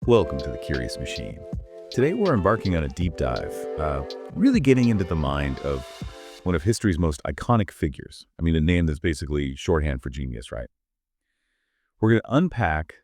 Welcome to The Curious Machine. Today we're embarking on a deep dive, really getting into the mind of one of history's most iconic figures. I mean, a name that's basically shorthand for genius, right? We're going to unpack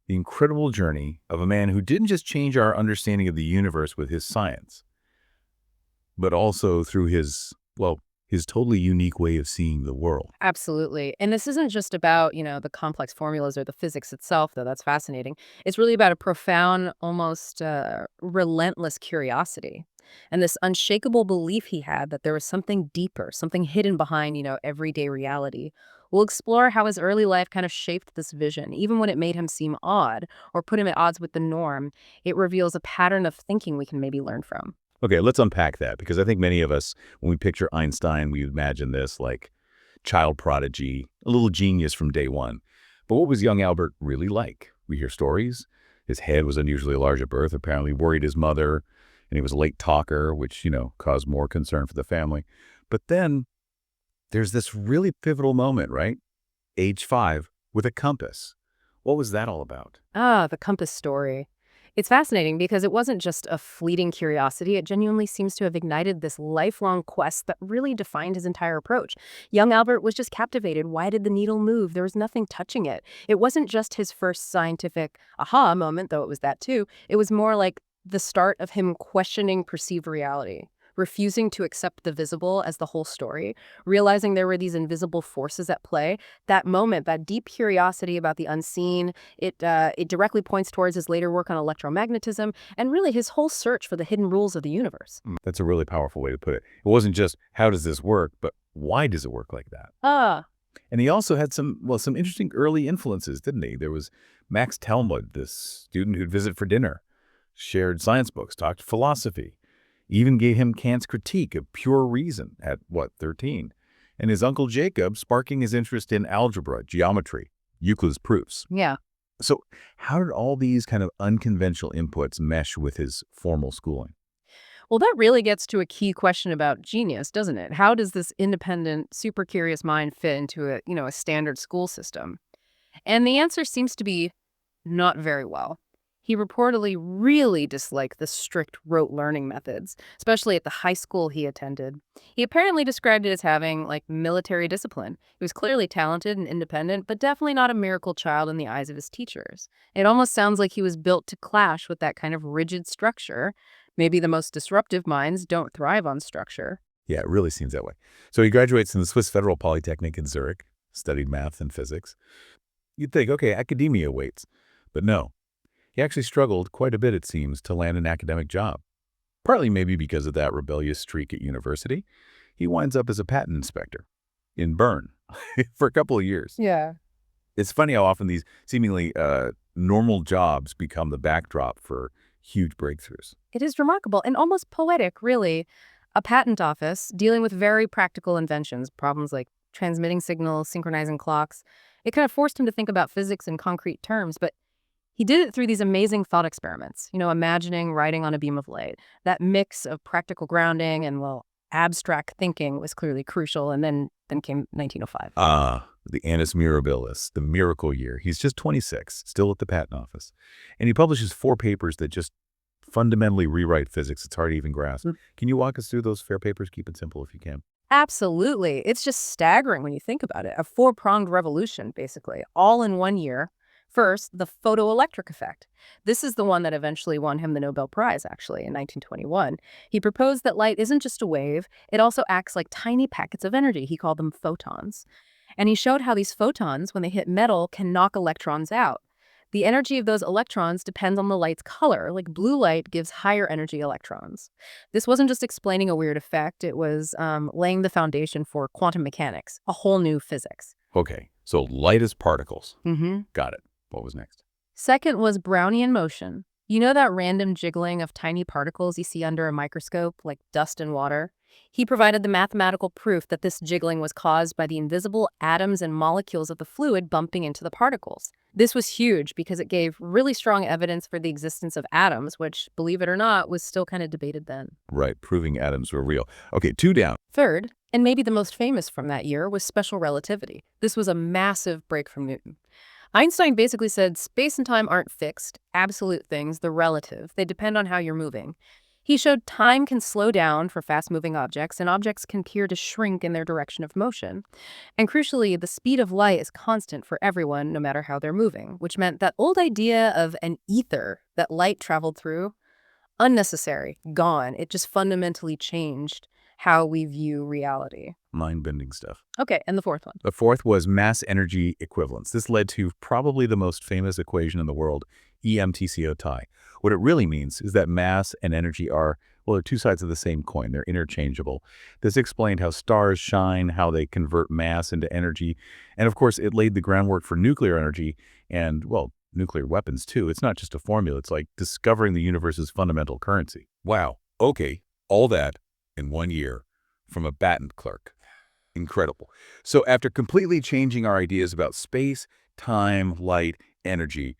the incredible journey of a man who didn't just change our understanding of the universe with his science, but also through his totally unique way of seeing the world. Absolutely. And this isn't just about, the complex formulas or the physics itself, though that's fascinating. It's really about a profound, almost relentless curiosity and this unshakable belief he had that there was something deeper, something hidden behind, everyday reality. We'll explore how his early life kind of shaped this vision. Even when it made him seem odd or put him at odds with the norm, it reveals a pattern of thinking we can maybe learn from. Okay, let's unpack that because I think many of us, when we picture Einstein, we imagine this like child prodigy, a little genius from day one. But what was young Albert really like? We hear stories. His head was unusually large at birth, apparently worried his mother, and he was a late talker, which, caused more concern for the family. But then there's this really pivotal moment, right? Age 5, with a compass. What was that all about? Ah, the compass story. It's fascinating because it wasn't just a fleeting curiosity. It genuinely seems to have ignited this lifelong quest that really defined his entire approach. Young Albert was just captivated. Why did the needle move? There was nothing touching it. It wasn't just his first scientific aha moment, though it was that too. It was more like the start of him questioning perceived reality, refusing to accept the visible as the whole story, realizing there were these invisible forces at play. That moment, that deep curiosity about the unseen, it directly points towards his later work on electromagnetism and really his whole search for the hidden rules of the universe. That's a really powerful way to put it. It wasn't just, how does this work, but why does it work like that? Ah, And he also had some interesting early influences, didn't he? There was Max Talmud, this student who'd visit for dinner, shared science books, talked philosophy, even gave him Kant's critique of pure reason at, 13? And his uncle Jacob sparking his interest in algebra, geometry, Euclid's proofs. yeah. So how did all these kind of unconventional inputs mesh with his formal schooling? Well, that really gets to a key question about genius, doesn't it? How does this independent, super curious mind fit into a standard school system? And the answer seems to be not very well. He reportedly really disliked the strict rote learning methods, especially at the high school he attended. He apparently described it as having, like, military discipline. He was clearly talented and independent, but definitely not a miracle child in the eyes of his teachers. It almost sounds like he was built to clash with that kind of rigid structure. Maybe the most disruptive minds don't thrive on structure. Yeah, it really seems that way. So he graduates from the Swiss Federal Polytechnic in Zurich, studied math and physics. You'd think, okay, academia waits. But no, he actually struggled quite a bit, it seems, to land an academic job. Partly maybe because of that rebellious streak at university. He winds up as a patent inspector in Bern for a couple of years. Yeah. It's funny how often these seemingly normal jobs become the backdrop for huge breakthroughs. It is remarkable and almost poetic, really. A patent office dealing with very practical inventions, problems like transmitting signals, synchronizing clocks. It kind of forced him to think about physics in concrete terms, but he did it through these amazing thought experiments, imagining writing on a beam of light. That mix of practical grounding and, well, abstract thinking was clearly crucial, and then came 1905. The Annus Mirabilis, the miracle year. He's just 26, still at the patent office. And he publishes 4 papers that just fundamentally rewrite physics. It's hard to even grasp. Can you walk us through those fair papers? Keep it simple if you can. Absolutely. It's just staggering when you think about it. A four-pronged revolution, basically, all in one year. First, the photoelectric effect. This is the one that eventually won him the Nobel Prize, actually, in 1921. He proposed that light isn't just a wave, it also acts like tiny packets of energy. He called them photons. And he showed how these photons, when they hit metal, can knock electrons out. The energy of those electrons depends on the light's color. Like blue light gives higher energy electrons. This wasn't just explaining a weird effect, it was laying the foundation for quantum mechanics, a whole new physics. Okay, so light is particles. Mm-hmm. Got it. What was next? Second was Brownian motion. You know that random jiggling of tiny particles you see under a microscope, like dust and water? He provided the mathematical proof that this jiggling was caused by the invisible atoms and molecules of the fluid bumping into the particles. This was huge because it gave really strong evidence for the existence of atoms, which, believe it or not, was still kind of debated then. Right, proving atoms were real. Okay, 2 down. Third, and maybe the most famous from that year, was special relativity. This was a massive break from Newton. Einstein basically said space and time aren't fixed, absolute things, they're relative. They depend on how you're moving. He showed time can slow down for fast-moving objects, and objects can appear to shrink in their direction of motion. And crucially, the speed of light is constant for everyone, no matter how they're moving, which meant that old idea of an ether that light traveled through, unnecessary, gone. It just fundamentally changed how we view reality. Mind-bending stuff. Okay, and the fourth one. The fourth was mass energy equivalence. This led to probably the most famous equation in the world, EMTCO tie. What it really means is that mass and energy are, well, they're two sides of the same coin. They're interchangeable. This explained how stars shine, how they convert mass into energy. And of course, it laid the groundwork for nuclear energy and, well, nuclear weapons too. It's not just a formula. It's like discovering the universe's fundamental currency. Wow. Okay. All that in 1 year from a patent clerk. Incredible. So after completely changing our ideas about space, time, light, energy,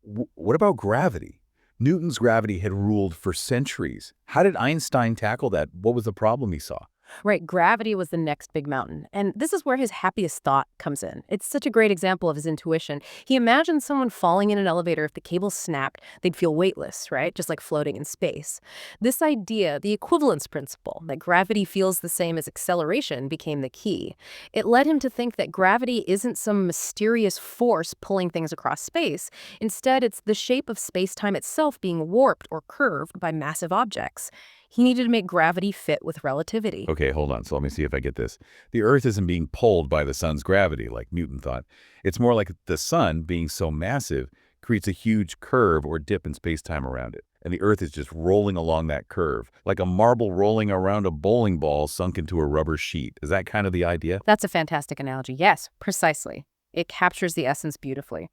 what about gravity? Newton's gravity had ruled for centuries. How did Einstein tackle that? What was the problem he saw? Right, gravity was the next big mountain. And this is where his happiest thought comes in. It's such a great example of his intuition. He imagined someone falling in an elevator. If the cable snapped, they'd feel weightless, right? Just like floating in space. This idea, the equivalence principle, that gravity feels the same as acceleration, became the key. It led him to think that gravity isn't some mysterious force pulling things across space. Instead, it's the shape of space-time itself being warped or curved by massive objects. He needed to make gravity fit with relativity. Okay, hold on. So let me see if I get this. The Earth isn't being pulled by the sun's gravity like Newton thought. It's more like the sun, being so massive, creates a huge curve or dip in space-time around it. And the Earth is just rolling along that curve, like a marble rolling around a bowling ball sunk into a rubber sheet. Is that kind of the idea? That's a fantastic analogy. Yes, precisely. It captures the essence beautifully.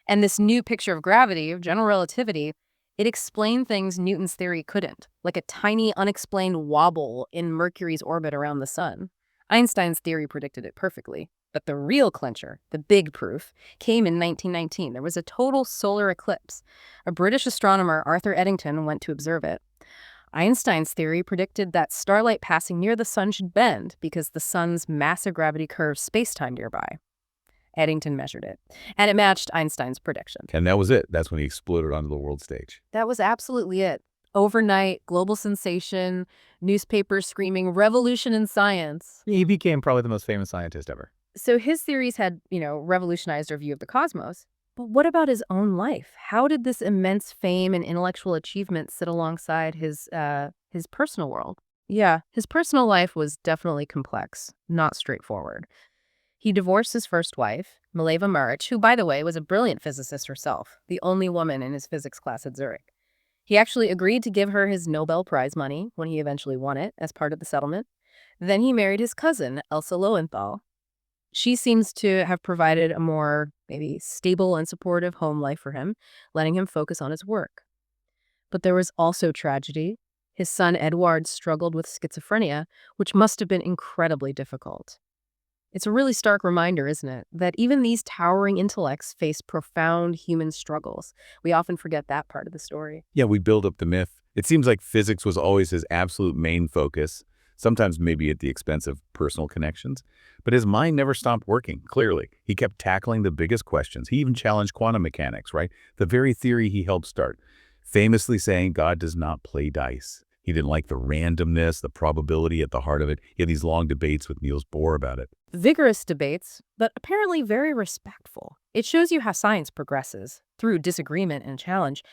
And this new picture of gravity, of general relativity, it explained things Newton's theory couldn't, like a tiny, unexplained wobble in Mercury's orbit around the sun. Einstein's theory predicted it perfectly. But the real clincher, the big proof, came in 1919. There was a total solar eclipse. A British astronomer, Arthur Eddington, went to observe it. Einstein's theory predicted that starlight passing near the sun should bend because the sun's massive gravity curves space-time nearby. Eddington measured it, and it matched Einstein's prediction. And that was it. That's when he exploded onto the world stage. That was absolutely it. Overnight, global sensation, newspapers screaming, revolution in science. He became probably the most famous scientist ever. So his theories had, revolutionized our view of the cosmos. But what about his own life? How did this immense fame and intellectual achievement sit alongside his personal world? Yeah, his personal life was definitely complex, not straightforward. He divorced his first wife, Mileva Maric, who, by the way, was a brilliant physicist herself, the only woman in his physics class at Zurich. He actually agreed to give her his Nobel Prize money when he eventually won it as part of the settlement. Then he married his cousin, Elsa Lowenthal. She seems to have provided a more, maybe, stable and supportive home life for him, letting him focus on his work. But there was also tragedy. His son, Edward, struggled with schizophrenia, which must have been incredibly difficult. It's a really stark reminder, isn't it, that even these towering intellects face profound human struggles. We often forget that part of the story. Yeah, we build up the myth. It seems like physics was always his absolute main focus, sometimes maybe at the expense of personal connections. But his mind never stopped working, clearly. He kept tackling the biggest questions. He even challenged quantum mechanics, right? The very theory he helped start, famously saying God does not play dice. He didn't like the randomness, the probability at the heart of it. He had these long debates with Niels Bohr about it. Vigorous debates, but apparently very respectful. It shows you how science progresses, through disagreement and challenge.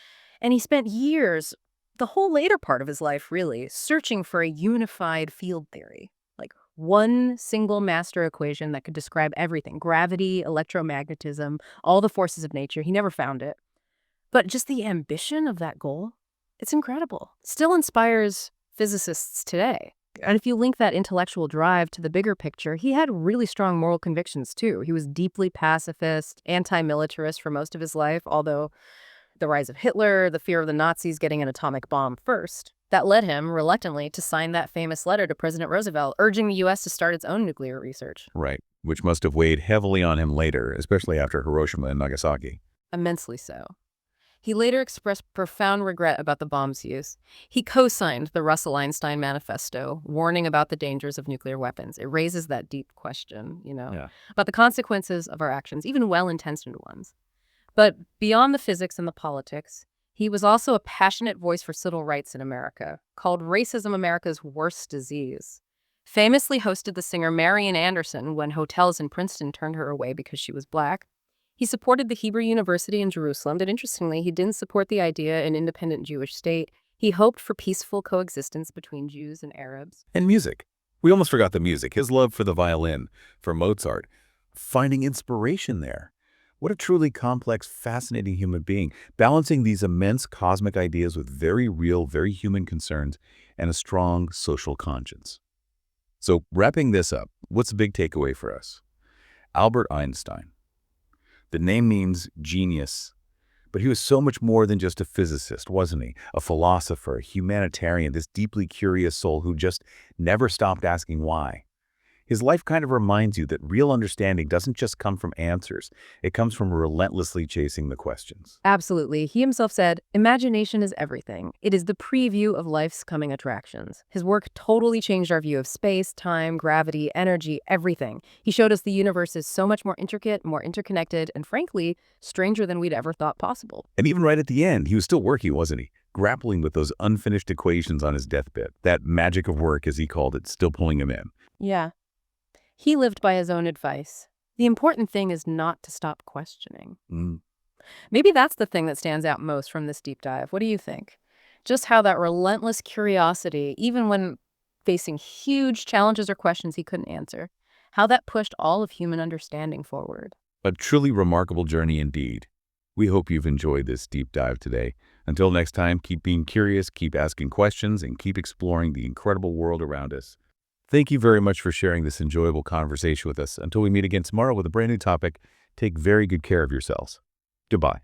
And he spent years, the whole later part of his life really, searching for a unified field theory. Like one single master equation that could describe everything, gravity, electromagnetism, all the forces of nature. He never found it. But just the ambition of that goal, it's incredible. Still inspires physicists today. And if you link that intellectual drive to the bigger picture, he had really strong moral convictions too. He was deeply pacifist, anti-militarist for most of his life, although the rise of Hitler, the fear of the Nazis getting an atomic bomb first, that led him, reluctantly, to sign that famous letter to President Roosevelt, urging the U.S. to start its own nuclear research. Right, which must have weighed heavily on him later, especially after Hiroshima and Nagasaki. Immensely so. He later expressed profound regret about the bomb's use. He co-signed the Russell-Einstein Manifesto, warning about the dangers of nuclear weapons. It raises that deep question, Yeah. about the consequences of our actions, even well-intentioned ones. But beyond the physics and the politics, he was also a passionate voice for civil rights in America, called racism America's worst disease. Famously hosted the singer Marian Anderson when hotels in Princeton turned her away because she was Black. He supported the Hebrew University in Jerusalem, but interestingly, he didn't support the idea of an independent Jewish state. He hoped for peaceful coexistence between Jews and Arabs. And music. We almost forgot the music. His love for the violin, for Mozart, finding inspiration there. What a truly complex, fascinating human being, balancing these immense cosmic ideas with very real, very human concerns and a strong social conscience. So, wrapping this up, what's the big takeaway for us? Albert Einstein. The name means genius, but he was so much more than just a physicist, wasn't he? A philosopher, a humanitarian, this deeply curious soul who just never stopped asking why. His life kind of reminds you that real understanding doesn't just come from answers. It comes from relentlessly chasing the questions. Absolutely. He himself said, "Imagination is everything. It is the preview of life's coming attractions." His work totally changed our view of space, time, gravity, energy, everything. He showed us the universe is so much more intricate, more interconnected, and frankly, stranger than we'd ever thought possible. And even right at the end, he was still working, wasn't he? Grappling with those unfinished equations on his deathbed. That magic of work, as he called it, still pulling him in. Yeah. He lived by his own advice. The important thing is not to stop questioning. Maybe that's the thing that stands out most from this deep dive. What do you think? Just how that relentless curiosity, even when facing huge challenges or questions he couldn't answer, how that pushed all of human understanding forward. A truly remarkable journey indeed. We hope you've enjoyed this deep dive today. Until next time, keep being curious, keep asking questions, and keep exploring the incredible world around us. Thank you very much for sharing this enjoyable conversation with us. Until we meet again tomorrow with a brand new topic, take very good care of yourselves. Goodbye.